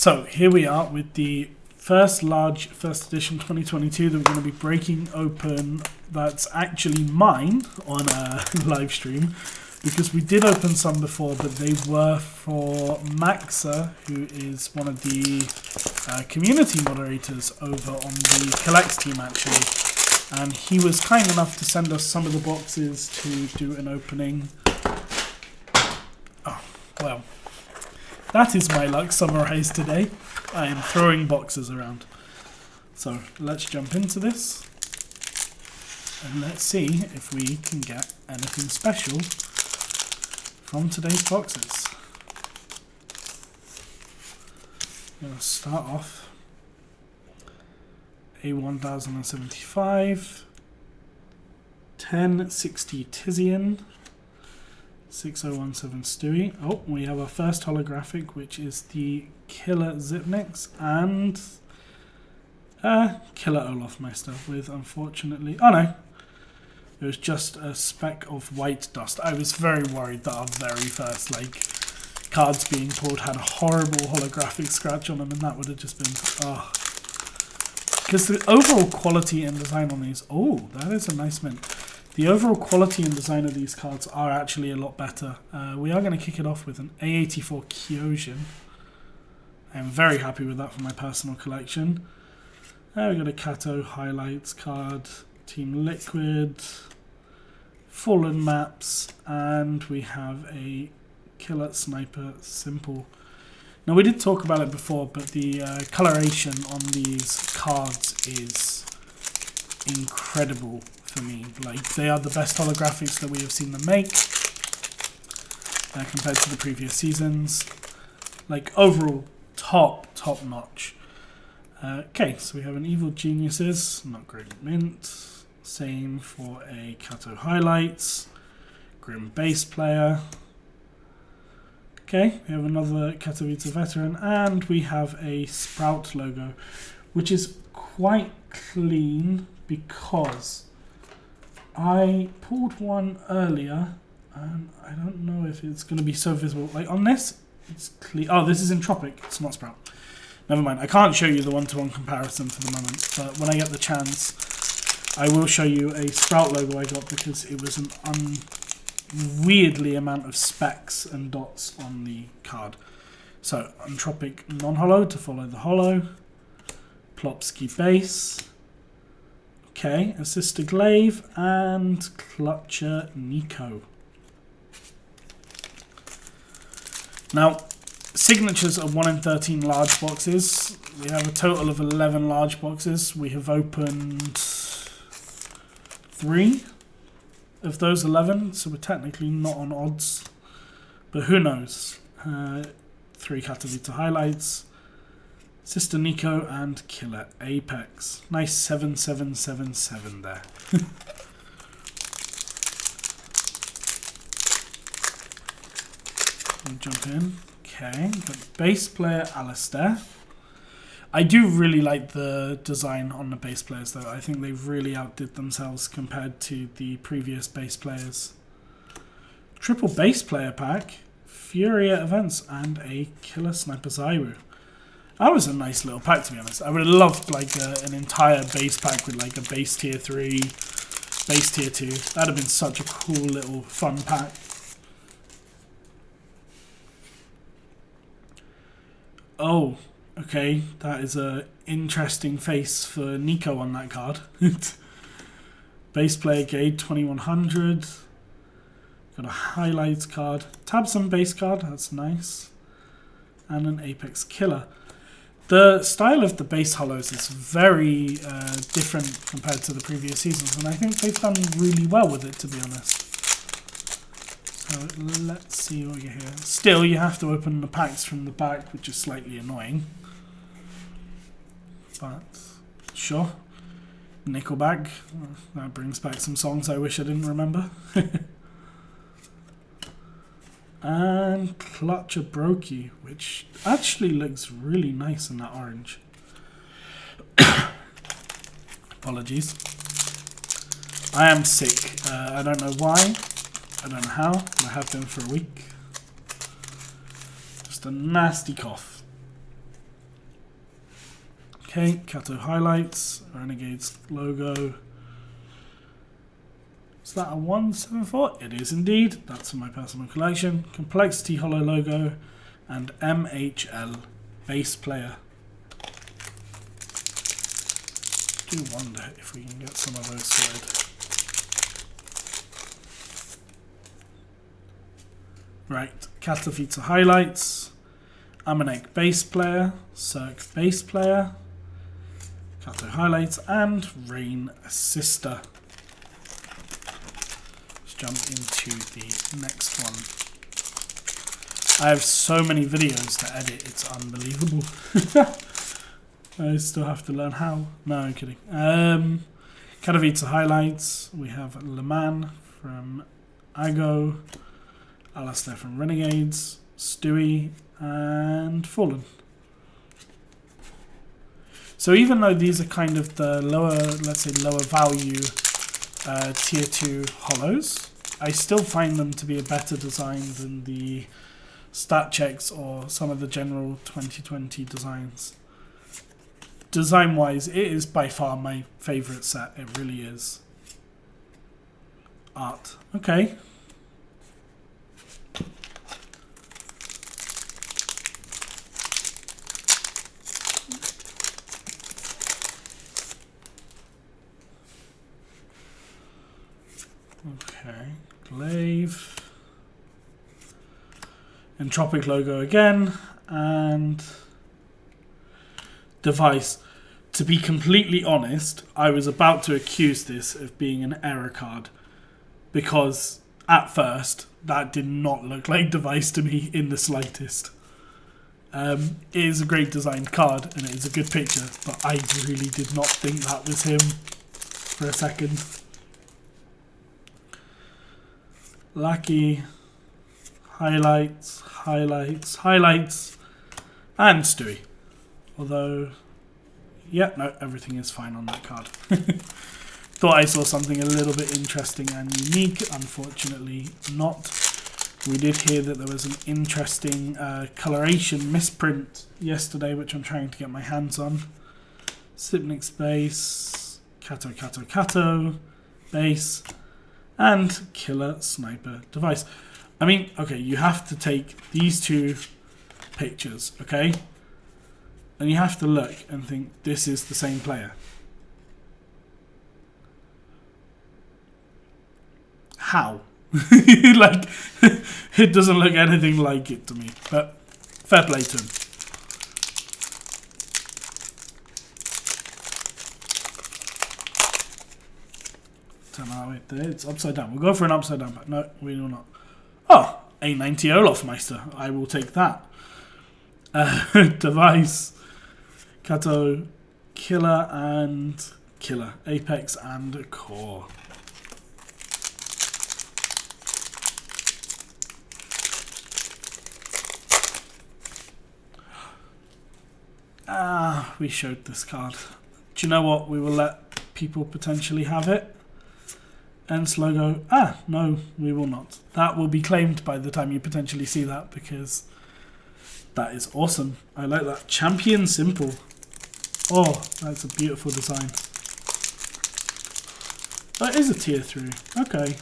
So here we are with the first large first edition 2022 that we're going to be breaking open. That's actually mine on a live stream, because we did open some before, but they were for Maxa, who is one of the community moderators over on the Collects team actually, and he was kind enough to send us some of the boxes to do an opening. Oh, well. That is my luck summarized today. I am throwing boxes around. So let's jump into this. And let's see if we can get anything special from today's boxes. I'm going to start off. A1075. 1060 Tizian. 6017 Stewie. Oh, we have our first holographic, which is the Killer Zipnix and Killer Olafmeister with, unfortunately... Oh no, it was just a speck of white dust. I was very worried that our very first cards being pulled had a horrible holographic scratch on them, and that would have just been... Oh. Because the overall quality and design on these... Oh, that is a nice mint. The overall quality and design of these cards are actually a lot better. We are going to kick it off with an A84 Kyojin. I'm very happy with that for my personal collection. We've got a Kato Highlights card, Team Liquid, Fallen Maps, and we have a Killer Sniper Simple. Now, we did talk about it before, but the coloration on these cards is incredible for me. They are the best holographics that we have seen them make compared to the previous seasons. Overall, top notch. Okay, so we have an Evil Geniuses, not great mint. Same for a Kato Highlights, Grim Bass Player. Okay, we have another Katowice Veteran, and we have a Sprout logo, which is quite clean because I pulled one earlier, and I don't know if it's going to be so visible. On this, it's clear. Oh, this is Entropic. It's not Sprout. Never mind. I can't show you the one-to-one comparison for the moment, but when I get the chance, I will show you a Sprout logo I got, because it was an weirdly amount of specks and dots on the card. So, Entropic non-holo to follow the holo. Plopsky base. Okay, Assista Glaive and Clutcher Nico. Now, signatures are 1 in 13 large boxes. We have a total of 11 large boxes. We have opened 3 of those 11, so we're technically not on odds. But who knows? 3 Katowice Highlights, Sister Nico, and Killer Apex. Nice 7777 there. We'll jump in. Okay, got Bass Player Alistair. I do really like the design on the bass players, though. I think they've really outdid themselves compared to the previous bass players. Triple Bass Player pack, Furia Events, and a Killer Sniper Zairu. That was a nice little pack, to be honest. I would have loved an entire base pack with a base tier 3, base tier 2. That would have been such a cool little fun pack. Oh, okay. That is a interesting face for Nico on that card. Base player Gade 2100. Got a highlights card. Tabson base card, that's nice. And an Apex Killer. The style of the base hollows is very different compared to the previous seasons, and I think they've done really well with it, to be honest. So let's see what we get here. Still, you have to open the packs from the back, which is slightly annoying. But, sure. Nickelback. That brings back some songs I wish I didn't remember. And Clutcher Brokey, which actually looks really nice in that orange. Apologies. I am sick. I don't know why. I don't know how, but I have been for a week. Just a nasty cough. Okay, Kato highlights, Renegades logo. Is that a 174? It is indeed. That's in my personal collection. Complexity Holo logo and MHL bass player. I do wonder if we can get some of those sorted. Right, Katowice highlights, Amanek bass player, Cirque bass player, Kato highlights, and Rain Sister. Let's jump into the next one. I have so many videos to edit, it's unbelievable. I still have to learn how. No, I'm kidding. Katowice highlights, we have Le Mans from Ago, Alistair from Renegades, Stewie, and Fallen. So even though these are kind of the lower, let's say lower value tier 2 holos, I still find them to be a better design than the stat checks or some of the general 2020 designs. Design wise, it is by far my favourite set, it really is. Art, okay. Okay, Glaive, Entropic logo again, and Device. To be completely honest, I was about to accuse this of being an error card, because at first that did not look like Device to me in the slightest. It is a great designed card and it is a good picture, but I really did not think that was him for a second. Lucky, highlights, highlights, highlights, and Stewie. Although, yeah, no, everything is fine on that card. Thought I saw something a little bit interesting and unique. Unfortunately not. We did hear that there was an interesting coloration misprint yesterday, which I'm trying to get my hands on. Sipnik's base, Kato, base, and Killer Sniper Device. I mean, okay, you have to take these two pictures, okay? And you have to look and think, this is the same player. How? Like, it doesn't look anything like it to me, but fair play to him. Wait, there, it's upside down. We'll go for an upside down pack. No, we will not. Oh, A90 Olofmeister. I will take that. Device, Kato, Killer, and Killer. Apex and Core. We showed this card. Do you know what? We will let people potentially have it. Ents logo. No, we will not. That will be claimed by the time you potentially see that, because that is awesome. I like that. Champion Simple. Oh, that's a beautiful design. That is a tier 3. Okay.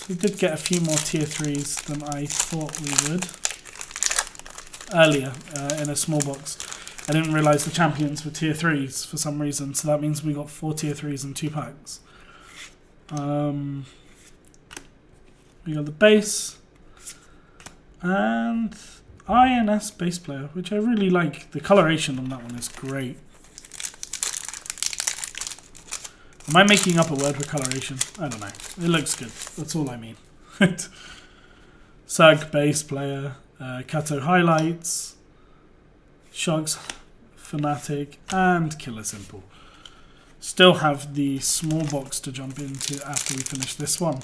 We did get a few more tier 3s than I thought we would. Earlier, in a small box. I didn't realise the champions were tier 3s for some reason, so that means we got 4 tier 3s and 2 packs. We got the base and INS bass player, which I really like. The coloration on that one is great. Am I making up a word for coloration? I don't know. It looks good. That's all I mean. Sag bass player, Kato highlights, Shugs, Fnatic, and Killer Simple. Still have the small box to jump into after we finish this one.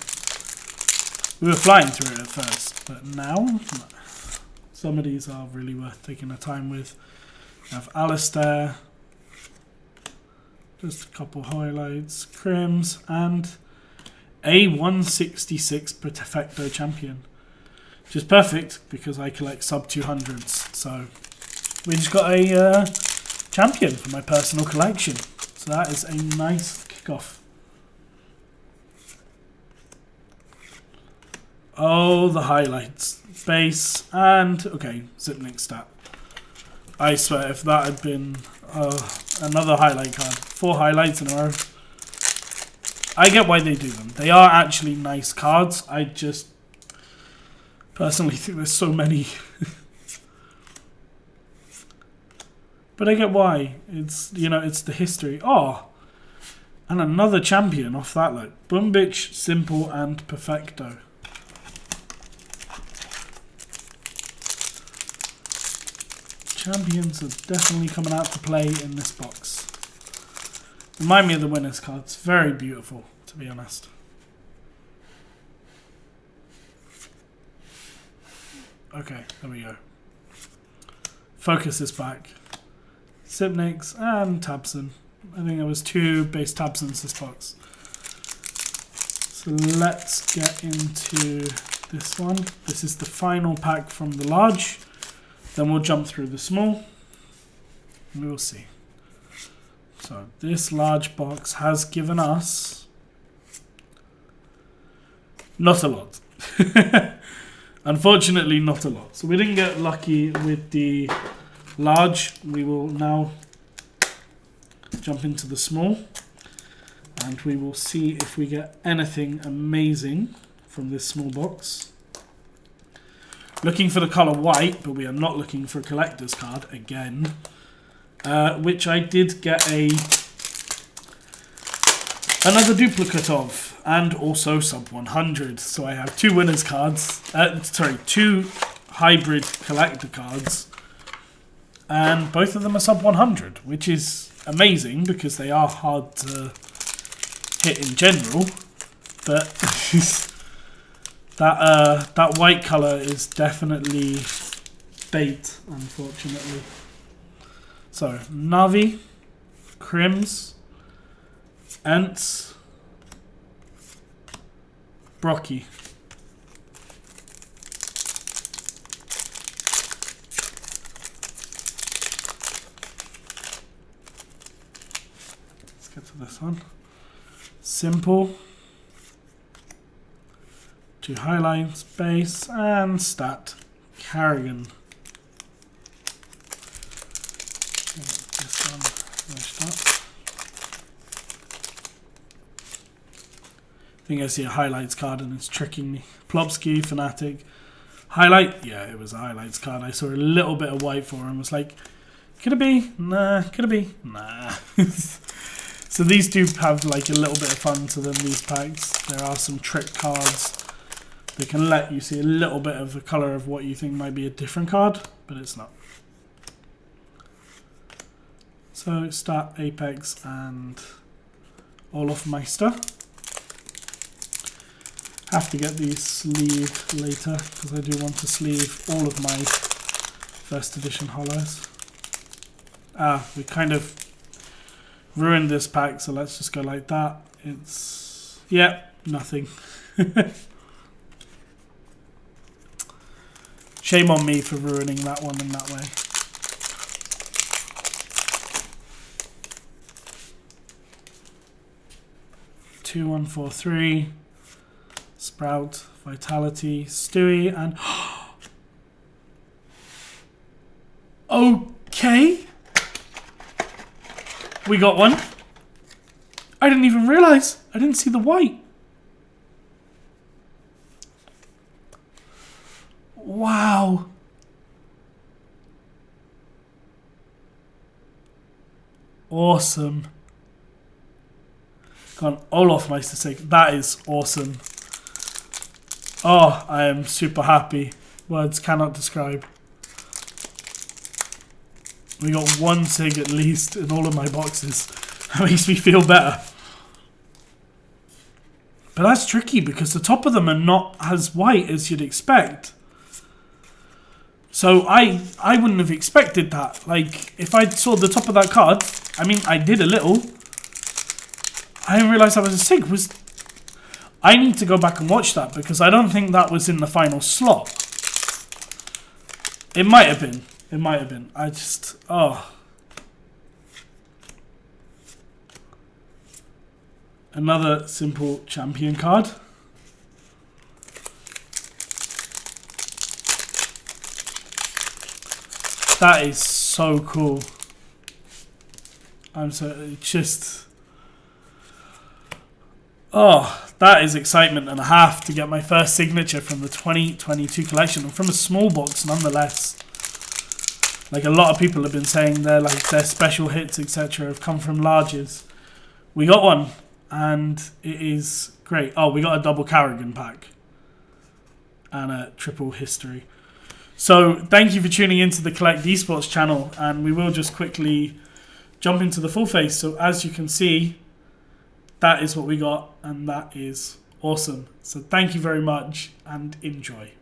We were flying through it at first, but now, no. Some of these are really worth taking the time with. We have Alistair, just a couple highlights, Crims, and a 166 Perfecto champion. Which is perfect because I collect sub 200s, so we just got a champion for my personal collection. So that is a nice kickoff. Oh, the highlights. Base and, okay, Zipnik stat. I swear, if that had been another highlight card. 4 highlights in a row. I get why they do them. They are actually nice cards. I just personally think there's so many. But I get why. It's, you know, it's the history. Oh, and another champion off that look. Bumbitch, Simple, and Perfecto. Champions are definitely coming out to play in this box. Remind me of the winners cards. Very beautiful, to be honest. Okay, there we go. Focus is back. Sipniks and Tabson. I think there was 2 base Tabsons this box. So let's get into this one. This is the final pack from the large. Then we'll jump through the small. We will see. So this large box has given us not a lot. Unfortunately, not a lot. So we didn't get lucky with the large. We will now jump into the small. And we will see if we get anything amazing from this small box. Looking for the colour white, but we are not looking for a collector's card again. Which I did get another duplicate of, and also sub 100. So I have 2 winners cards, 2 hybrid collector cards, and both of them are sub 100, which is amazing because they are hard to hit in general. But that white colour is definitely bait, unfortunately. So, Navi, Crims, Ents, Brocky. Let's get to this one. Simple. 2 highlights, base, and stat. Carrigan. This one finished up. I think I see a highlights card and it's tricking me. Plopsky, Fanatic. Highlight? Yeah, it was a highlights card. I saw a little bit of white for him. Was like, could it be? Nah. Could it be? Nah. So these do have like a little bit of fun to them, these packs. There are some trick cards. They can let you see a little bit of the colour of what you think might be a different card, but it's not. So, Stat, Apex, and Olaf Meister. Have to get these sleeved later, because I do want to sleeve all of my first edition holos. We kind of ruined this pack, so let's just go like that. It's, yeah, nothing. Shame on me for ruining that one in that way. Two, 1, 4, 3. Sprout, Vitality, Stewie, and okay. We got one. I didn't even realise. I didn't see the white. Wow. Awesome. Gone Olaf Meister Sig. That is awesome. Oh, I am super happy. Words cannot describe. We got 1 Sig at least in all of my boxes. That makes me feel better. But that's tricky because the top of them are not as white as you'd expect. So I wouldn't have expected that. Like, if I saw the top of that card, I mean, I did a little. I didn't realise that was a Sig. I need to go back and watch that because I don't think that was in the final slot. It might have been. It might have been. I just, oh. Another simple champion card. That is so cool. I'm so just... Oh, that is excitement and a half to get my first signature from the 2022 collection, and from a small box nonetheless. Like a lot of people have been saying, their special hits, etc., have come from larges. We got one, and it is great. Oh, we got a double Carrigan pack and a triple history. So thank you for tuning into the Collect Esports channel, and we will just quickly jump into the full face. So as you can see, that is what we got, and that is awesome. So thank you very much and enjoy.